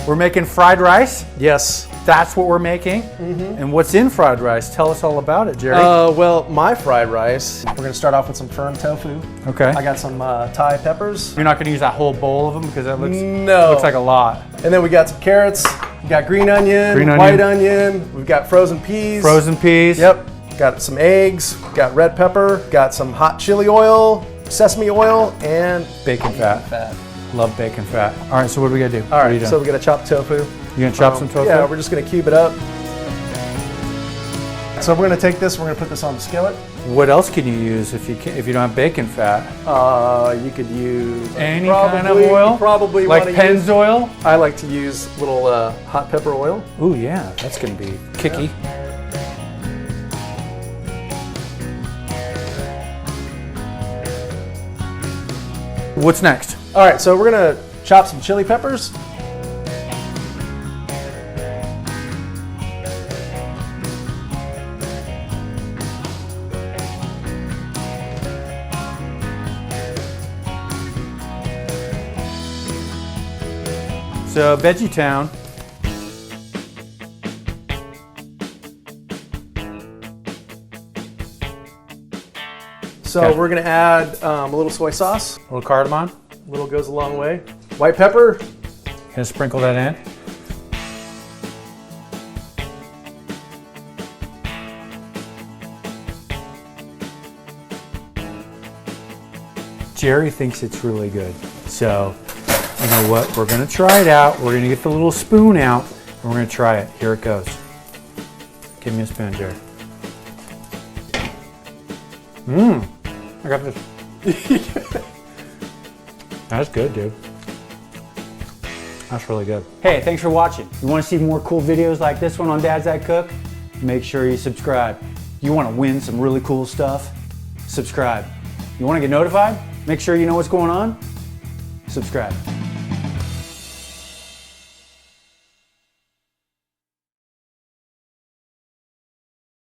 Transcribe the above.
We're making fried rice. Yes. That's what we're making. And what's in fried rice? Tell us all about it, Jerry. Well, my fried rice, we're gonna start off with some firm tofu. Okay. I got some Thai peppers. You're not gonna use that whole bowl of them because that No. looks like a lot. And then we got some carrots. We got green onion, white onion. We've got frozen peas. Frozen peas. Yep. Got some eggs. Got red pepper. Got some hot chili oil, sesame oil, and Bacon fat. Love bacon fat. All right, so what do we gotta do? All right, so we're gonna chop tofu. You gonna chop some tofu? Yeah, we're just gonna cube it up. So we're gonna take this, we're gonna put this on the skillet. What else can you use if you don't have bacon fat? You could use any kind of oil. Probably like Penn's oil. I like to use a little hot pepper oil. Ooh yeah, that's gonna be kicky. What's next? All right, so we're gonna chop some chili peppers. So Veggie Town. So we're gonna add a little soy sauce. A little cardamom. A little goes a long way. White pepper. Gonna sprinkle that in. Jerry thinks it's really good. So, you know what? We're gonna try it out. We're gonna get the little spoon out and we're gonna try it. Here it goes. Give me a spoon, Jerry. I got this. That's good, dude. That's really good. Hey, thanks for watching. You want to see more cool videos like this one on Dad's That Cook? Make sure you subscribe. You want to win some really cool stuff? Subscribe. You want to get notified? Make sure you know what's going on? Subscribe.